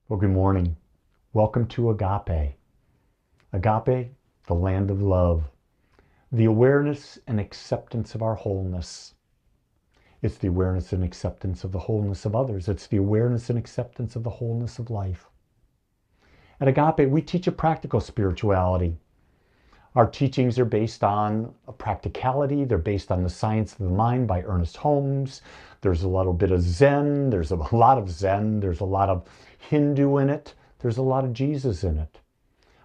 Well, good morning. Welcome to Agape. Agape, the land of love, the awareness and acceptance of our wholeness. It's the awareness and acceptance of the wholeness of others. It's the awareness and acceptance of the wholeness of life. At Agape, we teach a practical spirituality. Our teachings are based on a practicality. They're based on the science of the mind by Ernest Holmes. There's a little bit of Zen. There's a lot of Zen. There's a lot of Hindu in it. There's a lot of Jesus in it.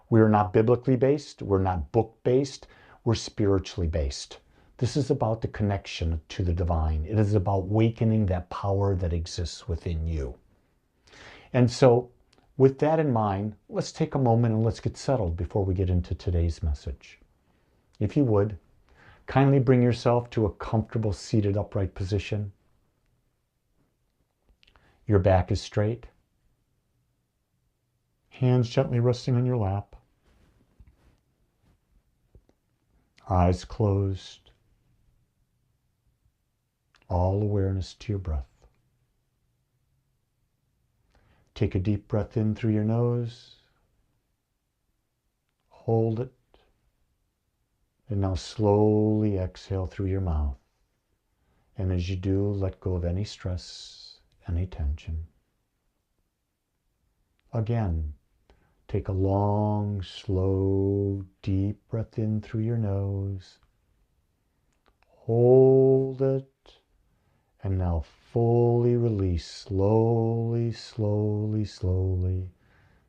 We're not biblically based. We're not book based. We're spiritually based. This is about the connection to the divine. It is about awakening that power that exists within you. And so, with that in mind, let's take a moment and let's get settled before we get into today's message. If you would, kindly bring yourself to a comfortable seated upright position. Your back is straight. Hands gently resting on your lap. Eyes closed. All awareness to your breath. Take a deep breath in through your nose. Hold it. And now slowly exhale through your mouth. And as you do, let go of any stress, any tension. Again, take a long, slow, deep breath in through your nose. Hold it. And now fully release, slowly, slowly, slowly,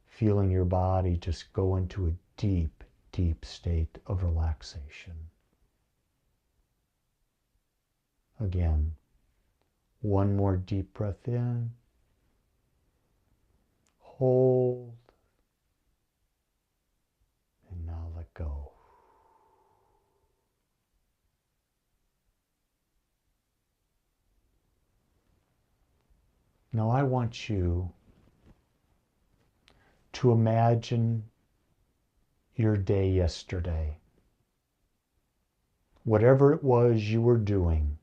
feeling your body just go into a deep, deep state of relaxation. Again, one more deep breath in, hold, and now let go. Now I want you to imagine your day yesterday. Whatever it was you were doing,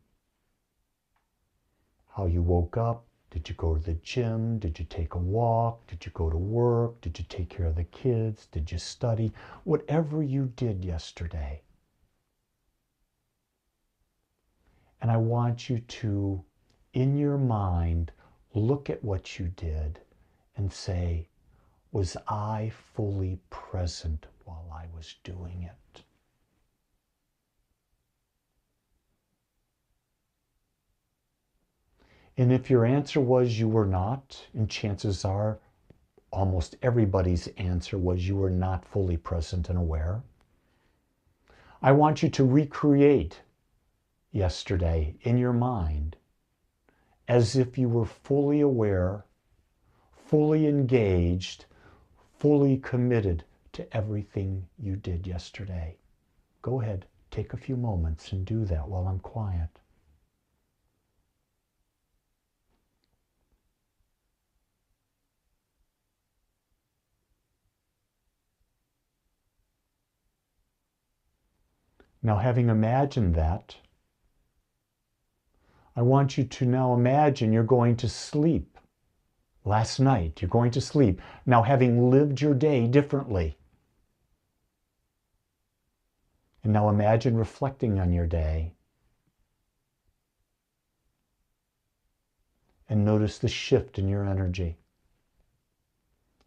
how you woke up, did you go to the gym, did you take a walk, did you go to work, did you take care of the kids, did you study, whatever you did yesterday. And I want you to, in your mind, look at what you did and say, was I fully present while I was doing it? And if your answer was you were not, and chances are almost everybody's answer was you were not fully present and aware, I want you to recreate yesterday in your mind as if you were fully aware, fully engaged, fully committed to everything you did yesterday. Go ahead, take a few moments and do that while I'm quiet. Now, having imagined that, I want you to now imagine you're going to sleep. Last night, you're going to sleep. Now, having lived your day differently. And now imagine reflecting on your day. And notice the shift in your energy.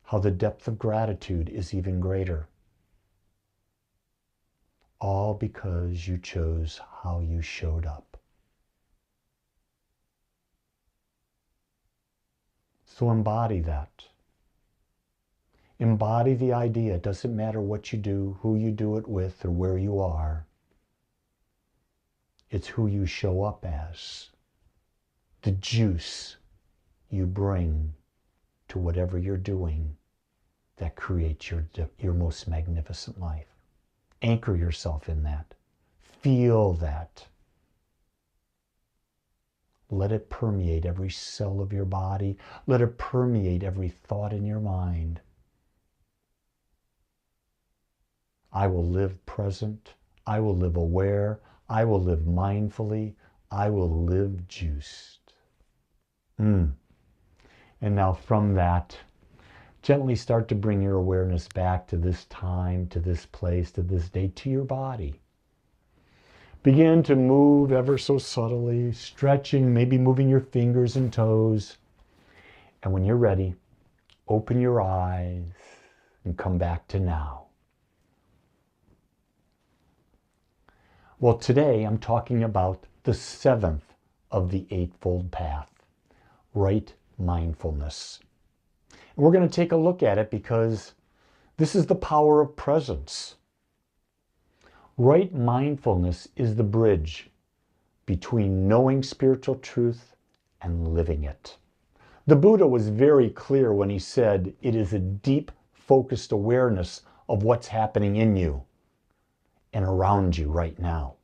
How the depth of gratitude is even greater. All because you chose how you showed up. So embody that. Embody the idea. It doesn't matter what you do, who you do it with, or where you are. It's who you show up as. The juice you bring to whatever you're doing that creates your most magnificent life. Anchor yourself in that. Feel that. Let it permeate every cell of your body. Let it permeate every thought in your mind. I will live present. I will live aware. I will live mindfully. I will live juiced. And now from that, Gently start to bring your awareness back to this time, to this place, to this day, to your body. Begin to move ever so subtly, stretching, maybe moving your fingers and toes. And when you're ready, open your eyes and come back to now. Well, today I'm talking about the 7th of the Eightfold Path, Right Mindfulness. And we're going to take a look at it because this is the power of presence. Right mindfulness is the bridge between knowing spiritual truth and living it. The Buddha was very clear when he said it is a deep, focused awareness of what's happening in you and around you right now.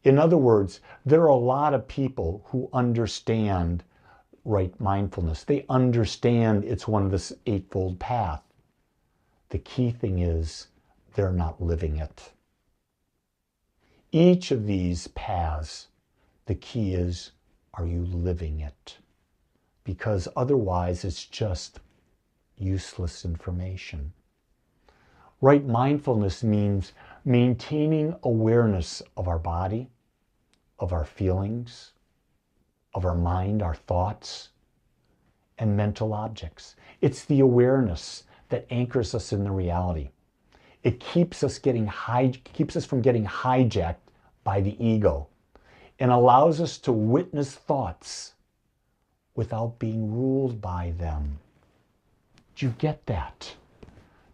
In other words, there are a lot of people who understand right mindfulness. They understand it's one of the Eightfold Path. The key thing is they're not living it. Each of these paths, the key is, are you living it? Because otherwise it's just useless information. Right mindfulness means maintaining awareness of our body, of our feelings, of our mind, our thoughts, and mental objects. It's the awareness that anchors us in the reality. It keeps us from getting hijacked by the ego and allows us to witness thoughts without being ruled by them. Do you get that?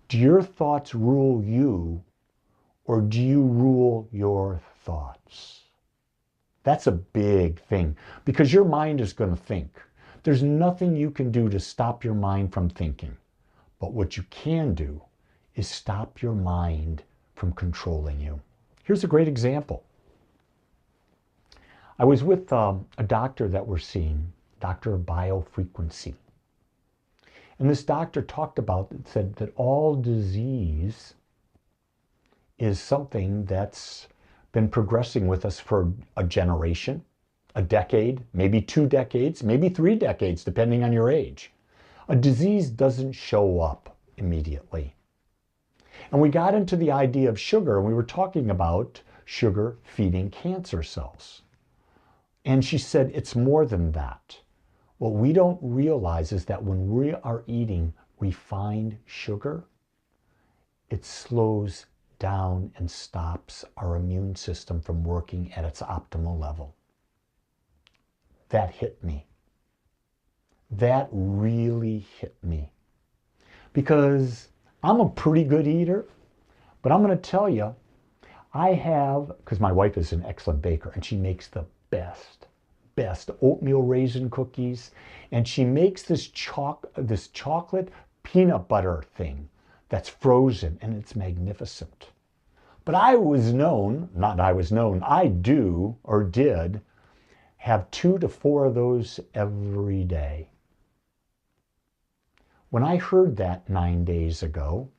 Do your thoughts rule you, or do you rule your thoughts? That's a big thing, because your mind is going to think. There's nothing you can do to stop your mind from thinking. But what you can do is stop your mind from controlling you. Here's a great example. I was with a doctor that we're seeing, doctor of biofrequency. And this doctor said that all disease is something that's been progressing with us for a generation, a decade, maybe 2 decades, maybe 3 decades, depending on your age. A disease doesn't show up immediately. And we got into the idea of sugar, and we were talking about sugar feeding cancer cells. And she said, it's more than that. What we don't realize is that when we are eating refined sugar, it slows down and stops our immune system from working at its optimal level. That hit me. That really hit me. Because I'm a pretty good eater, but I'm going to tell you, because my wife is an excellent baker, and she makes the best oatmeal raisin cookies, and she makes this chocolate peanut butter thing that's frozen, and it's magnificent. But I do or did have 2 to 4 of those every day. When I heard that 9 days ago,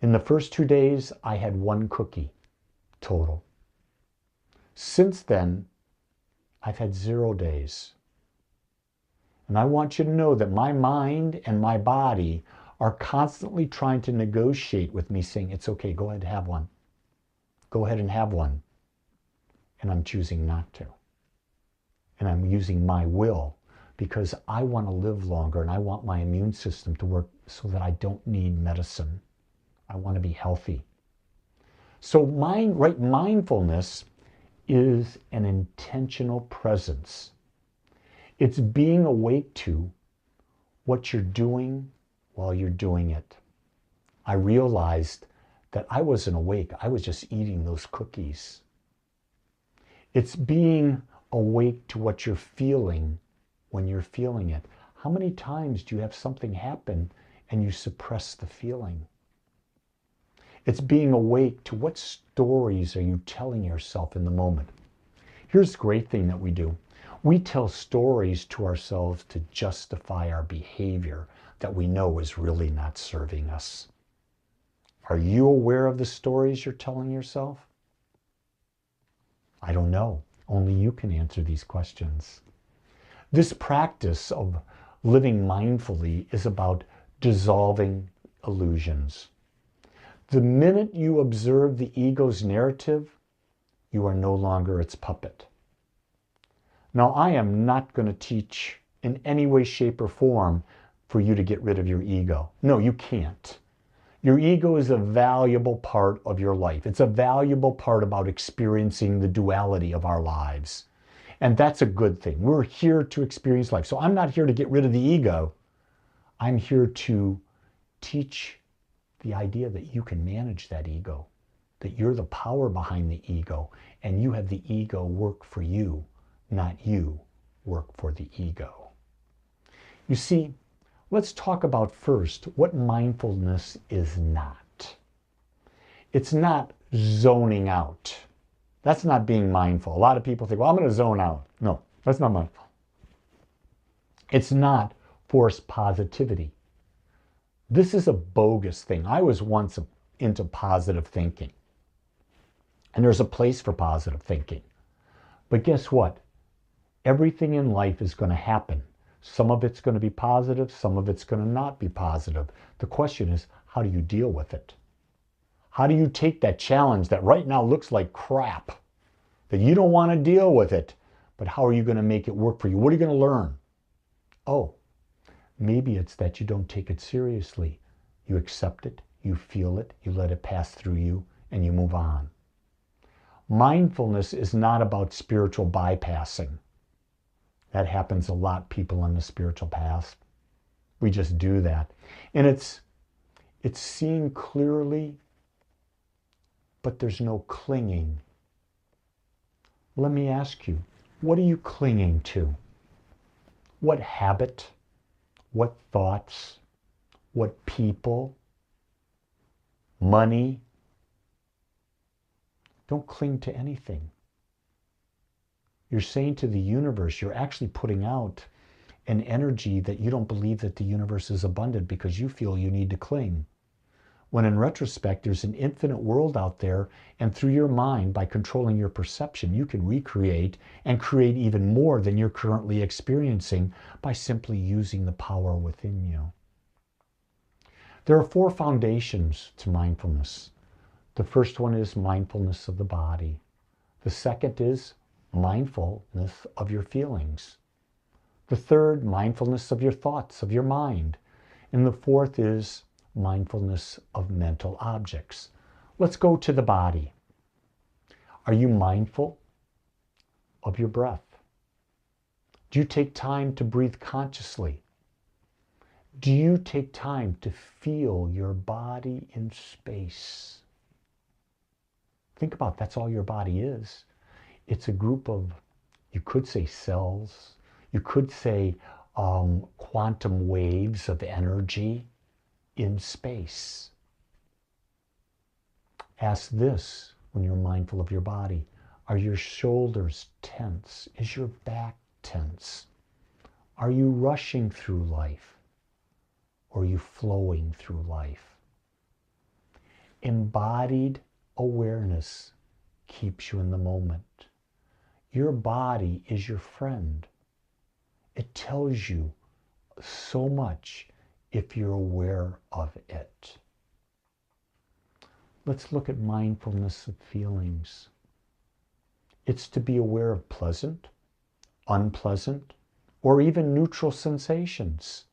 in the first 2 days, I had 1 cookie total. Since then, I've had 0 days. And I want you to know that my mind and my body are constantly trying to negotiate with me, saying, it's okay, go ahead and have one. Go ahead and have one. And I'm choosing not to. And I'm using my will because I want to live longer and I want my immune system to work so that I don't need medicine. I want to be healthy. So right mindfulness is an intentional presence. It's being awake to what you're doing while you're doing it. I realized that I wasn't awake. I was just eating those cookies. It's being awake to what you're feeling when you're feeling it. How many times do you have something happen and you suppress the feeling? It's being awake to what stories are you telling yourself in the moment. Here's the great thing that we do. We tell stories to ourselves to justify our behavior that we know is really not serving us. Are you aware of the stories you're telling yourself? I don't know. Only you can answer these questions. This practice of Living mindfully is about dissolving illusions. The minute you observe the ego's narrative, you are no longer its puppet. Now, I am not going to teach in any way, shape, or form for you to get rid of your ego. No, you can't. Your ego is a valuable part of your life. It's a valuable part about experiencing the duality of our lives. And that's a good thing. We're here to experience life. So I'm not here to get rid of the ego. I'm here to teach the idea that you can manage that ego, that you're the power behind the ego, and you have the ego work for you, not you work for the ego. You see, let's talk about first what mindfulness is not. It's not zoning out. That's not being mindful. A lot of people think, well, I'm going to zone out. No, that's not mindful. It's not forced positivity. This is a bogus thing. I was once into positive thinking. And there's a place for positive thinking. But guess what? Everything in life is going to happen. Some of it's going to be positive, some of it's going to not be positive. The question is, how do you deal with it? How do you take that challenge that right now looks like crap, that you don't want to deal with it, but how are you going to make it work for you? What are you going to learn? Oh, maybe it's that you don't take it seriously. You accept it, you feel it, you let it pass through you, and you move on. Mindfulness is not about spiritual bypassing. That happens a lot, people on the spiritual path. We just do that. And it's seen clearly, but there's no clinging. Let me ask you, what are you clinging to? What habit? What thoughts? What people? Money? Don't cling to anything. You're saying to the universe, you're actually putting out an energy that you don't believe that the universe is abundant because you feel you need to cling. When in retrospect, there's an infinite world out there, and through your mind, by controlling your perception, you can recreate and create even more than you're currently experiencing by simply using the power within you. There are 4 foundations to mindfulness. The first one is mindfulness of the body. The second is mindfulness of your feelings. The third, mindfulness of your thoughts, of your mind. And the fourth is mindfulness of mental objects. Let's go to the body. Are you mindful of your breath? Do you take time to breathe consciously? Do you take time to feel your body in space? Think about that's all your body is. It's a group of, you could say cells, you could say quantum waves of energy in space. Ask this when you're mindful of your body. Are your shoulders tense? Is your back tense? Are you rushing through life? Or are you flowing through life? Embodied awareness keeps you in the moment. Your body is your friend. It tells you so much if you're aware of it. Let's look at mindfulness of feelings. It's to be aware of pleasant, unpleasant, or even neutral sensations.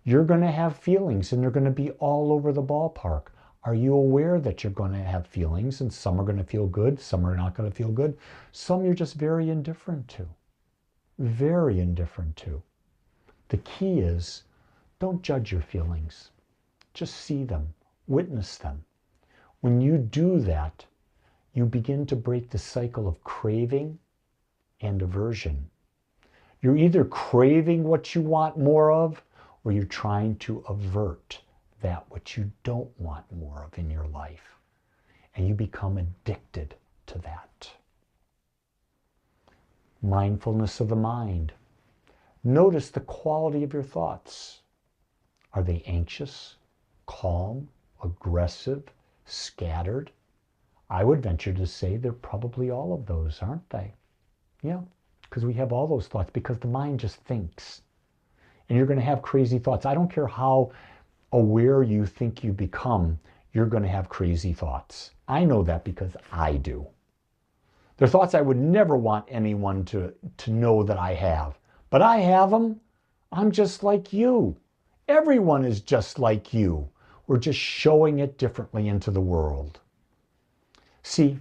You're going to have feelings and they're going to be all over the ballpark. Are you aware that you're going to have feelings and some are going to feel good, some are not going to feel good, some you're just very indifferent to. Very indifferent to. The key is, don't judge your feelings. Just see them, witness them. When you do that, you begin to break the cycle of craving and aversion. You're either craving what you want more of, or you're trying to avert that which you don't want more of in your life. And you become addicted to that. Mindfulness of the mind. Notice the quality of your thoughts. Are they anxious, calm, aggressive, scattered? I would venture to say they're probably all of those, aren't they? Yeah, because we have all those thoughts because the mind just thinks. And you're going to have crazy thoughts. I don't care how aware you think you become, you're going to have crazy thoughts. I know that because I do. They're thoughts I would never want anyone to know that I have. But I have them. I'm just like you. Everyone is just like you. We're just showing it differently into the world. See,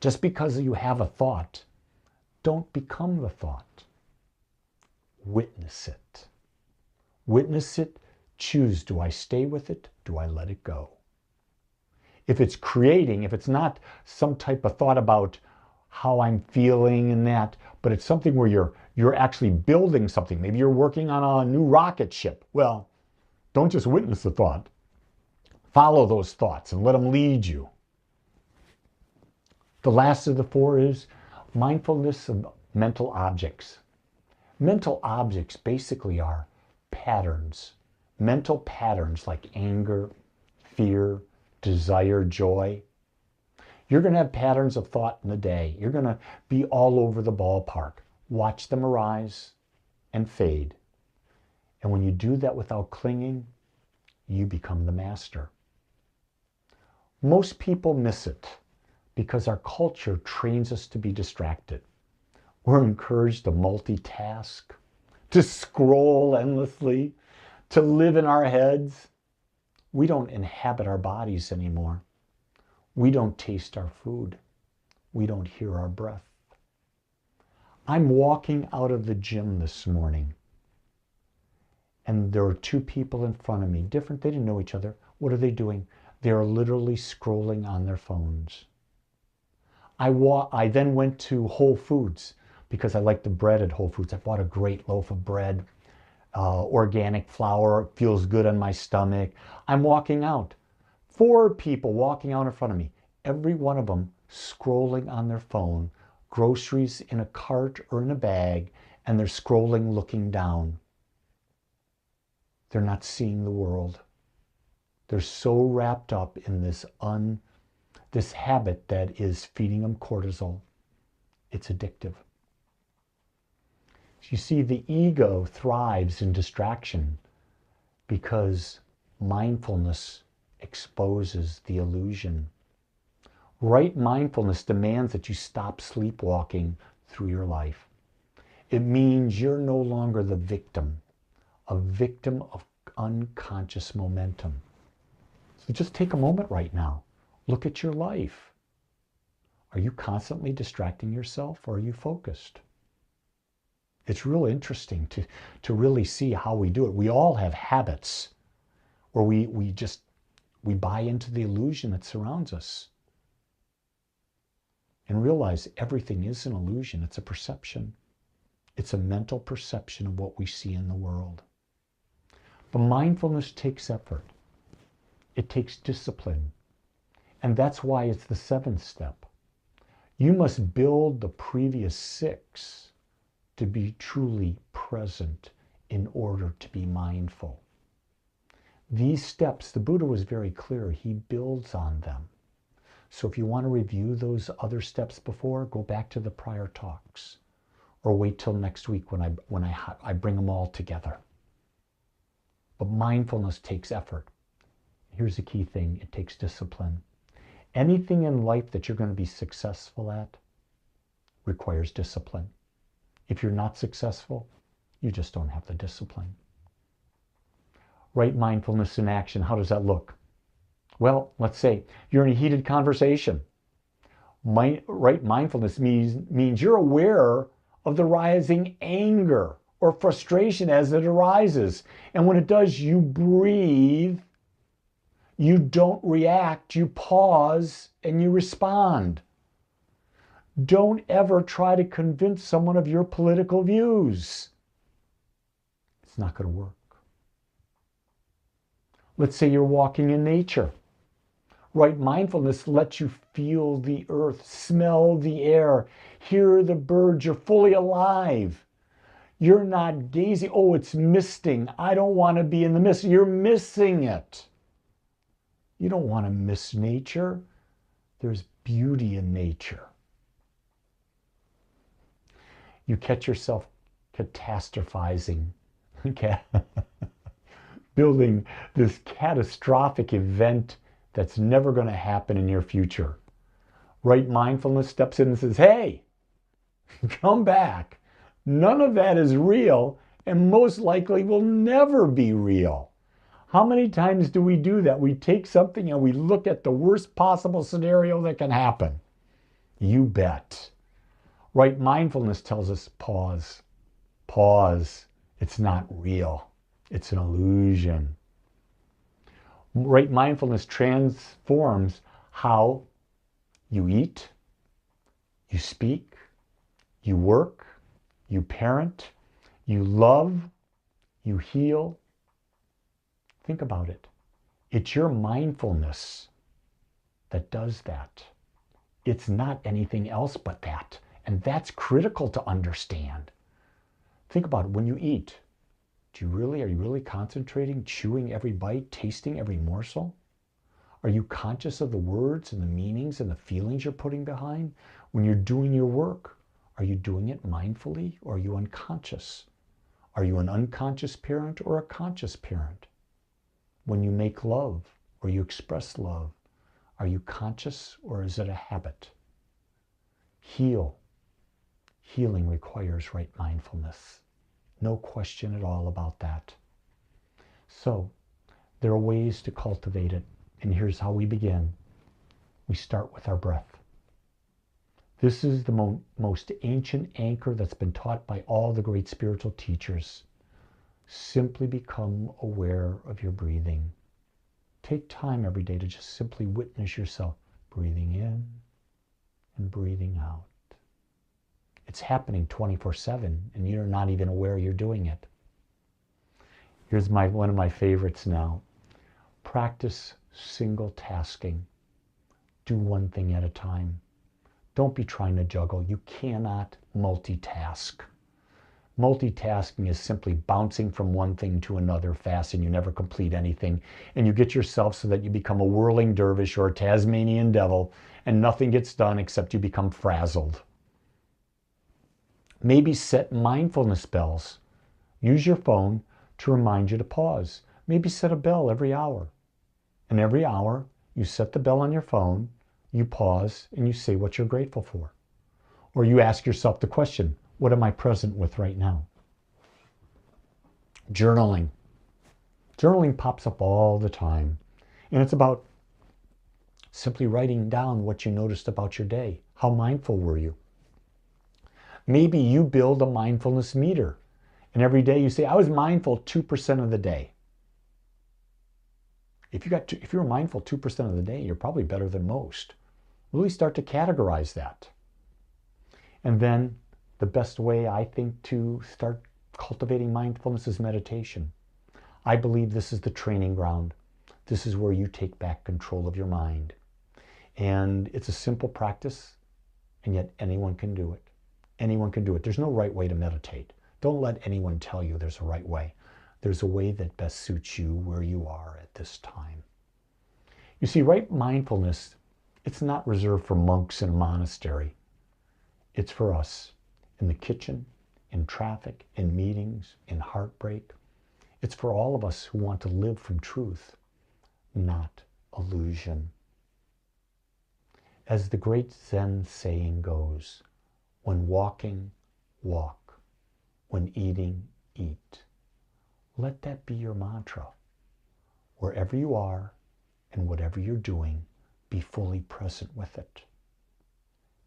just because you have a thought, don't become the thought. Witness it. Witness it. Choose, do I stay with it? Do I let it go? If it's creating, if it's not some type of thought about how I'm feeling and that, but it's something where you're actually building something. Maybe you're working on a new rocket ship. Well, don't just witness the thought. Follow those thoughts and let them lead you. The last of the four is mindfulness of mental objects. Mental objects basically are patterns. Mental patterns like anger, fear, desire, joy. You're going to have patterns of thought in the day. You're going to be all over the ballpark. Watch them arise and fade. And when you do that without clinging, you become the master. Most people miss it because our culture trains us to be distracted. We're encouraged to multitask, to scroll endlessly, to live in our heads. We don't inhabit our bodies anymore. We don't taste our food. We don't hear our breath. I'm walking out of the gym this morning, and there are two people in front of me, different, they didn't know each other. What are they doing? They're literally scrolling on their phones. I then went to Whole Foods because I like the bread at Whole Foods. I bought a great loaf of bread, organic flour, feels good on my stomach. I'm walking out. 4 people walking out in front of me, every one of them scrolling on their phone, groceries in a cart or in a bag, and they're scrolling looking down. They're not seeing the world. They're so wrapped up in this habit that is feeding them cortisol. It's addictive. You see, the ego thrives in distraction because mindfulness exposes the illusion. Right mindfulness demands that you stop sleepwalking through your life. It means you're no longer the victim, a victim of unconscious momentum. So just take a moment right now. Look at your life. Are you constantly distracting yourself, or are you focused? It's real interesting to really see how we do it. We all have habits where we buy into the illusion that surrounds us and realize everything is an illusion. It's a perception. It's a mental perception of what we see in the world. But mindfulness takes effort. It takes discipline. And that's why it's the 7th step. You must build the previous 6 to be truly present in order to be mindful. These steps, the Buddha was very clear, he builds on them. So if you want to review those other steps before, go back to the prior talks, or wait till next week when I bring them all together. But mindfulness takes effort. Here's the key thing, it takes discipline. Anything in life that you're going to be successful at requires discipline. If you're not successful, you just don't have the discipline. Right mindfulness in action, how does that look? Well, let's say you're in a heated conversation. Right mindfulness means you're aware of the rising anger or frustration as it arises. And when it does, you breathe, you don't react, you pause, and you respond. Don't ever try to convince someone of your political views. It's not going to work. Let's say you're walking in nature. Right mindfulness lets you feel the earth, smell the air, hear the birds. You're fully alive. You're not gazing, oh, it's misting. I don't want to be in the mist. You're missing it. You don't want to miss nature. There's beauty in nature. You catch yourself catastrophizing building this catastrophic event that's never going to happen in your future. Right mindfulness steps in and says, hey, come back. None of that is real and most likely will never be real. How many times do we do that? We take something and we look at the worst possible scenario that can happen. You bet. Right mindfulness tells us pause. Pause. It's not real. It's an illusion. Right mindfulness transforms how you eat, you speak, you work, you parent, you love, you heal. Think about it. It's your mindfulness that does that. It's not anything else but that. And that's critical to understand. Think about it. When you eat, are you really concentrating, chewing every bite, tasting every morsel? Are you conscious of the words and the meanings and the feelings you're putting behind? When you're doing your work, are you doing it mindfully or are you unconscious? Are you an unconscious parent or a conscious parent? When you make love or you express love, are you conscious or is it a habit? Heal. Healing requires right mindfulness. No question at all about that. So, there are ways to cultivate it, and here's how we begin. We start with our breath. This is the most ancient anchor that's been taught by all the great spiritual teachers. Simply become aware of your breathing. Take time every day to just simply witness yourself breathing in and breathing out. It's happening 24/7 and you're not even aware you're doing it. Here's one of my favorites now. Practice single tasking. Do one thing at a time. Don't be trying to juggle. You cannot multitask. Multitasking is simply bouncing from one thing to another fast and you never complete anything. And you get yourself so that you become a whirling dervish or a Tasmanian devil and nothing gets done except you become frazzled. Maybe set mindfulness bells. Use your phone to remind you to pause. Maybe set a bell every hour. And every hour you set the bell on your phone, you pause and you say what you're grateful for. Or you ask yourself the question, what am I present with right now? Journaling. Journaling pops up all the time. And it's about simply writing down what you noticed about your day. How mindful were you? Maybe you build a mindfulness meter. And every day you say, I was mindful 2% of the day. If you're mindful 2% of the day, you're probably better than most. Really start to categorize that. And then the best way, I think, to start cultivating mindfulness is meditation. I believe this is the training ground. This is where you take back control of your mind. And it's a simple practice, and yet anyone can do it. Anyone can do it. There's no right way to meditate. Don't let anyone tell you there's a right way. There's a way that best suits you where you are at this time. You see, right mindfulness, it's not reserved for monks in a monastery. It's for us in the kitchen, in traffic, in meetings, in heartbreak. It's for all of us who want to live from truth, not illusion. As the great Zen saying goes, when walking, walk. When eating, eat. Let that be your mantra. Wherever you are and whatever you're doing, be fully present with it.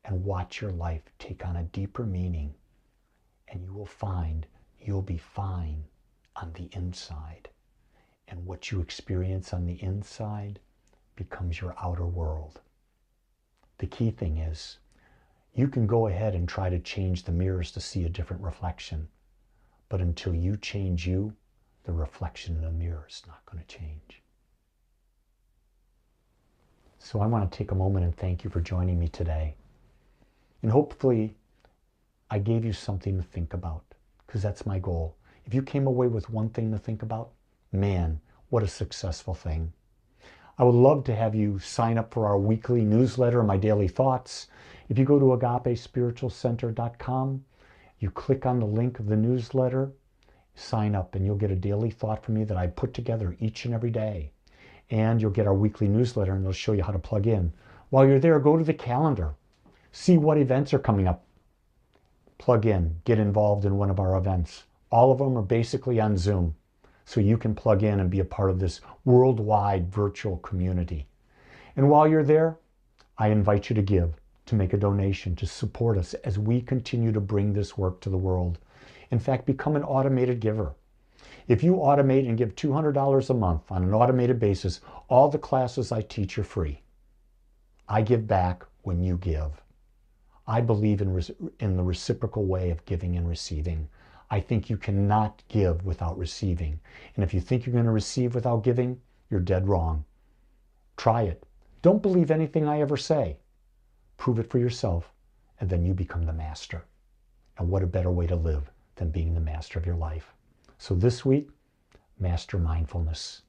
And watch your life take on a deeper meaning, and you will find you'll be fine on the inside. And what you experience on the inside becomes your outer world. The key thing is, you can go ahead and try to change the mirrors to see a different reflection. But until you change you, the reflection in the mirror is not going to change. So I want to take a moment and thank you for joining me today. And hopefully I gave you something to think about, because that's my goal. If you came away with one thing to think about, man, what a successful thing. I would love to have you sign up for our weekly newsletter, My Daily Thoughts. If you go to agapespiritualcenter.com, you click on the link of the newsletter, sign up and you'll get a daily thought from me that I put together each and every day. And you'll get our weekly newsletter and it'll show you how to plug in. While you're there, go to the calendar. See what events are coming up. Plug in, get involved in one of our events. All of them are basically on Zoom. So you can plug in and be a part of this worldwide virtual community. And while you're there, I invite you to give, to make a donation, to support us as we continue to bring this work to the world. In fact, become an automated giver. If you automate and give $200 a month on an automated basis, all the classes I teach are free. I give back when you give. I believe in the reciprocal way of giving and receiving. I think you cannot give without receiving. And if you think you're going to receive without giving, you're dead wrong. Try it. Don't believe anything I ever say. Prove it for yourself, and then you become the master. And what a better way to live than being the master of your life. So this week, master mindfulness.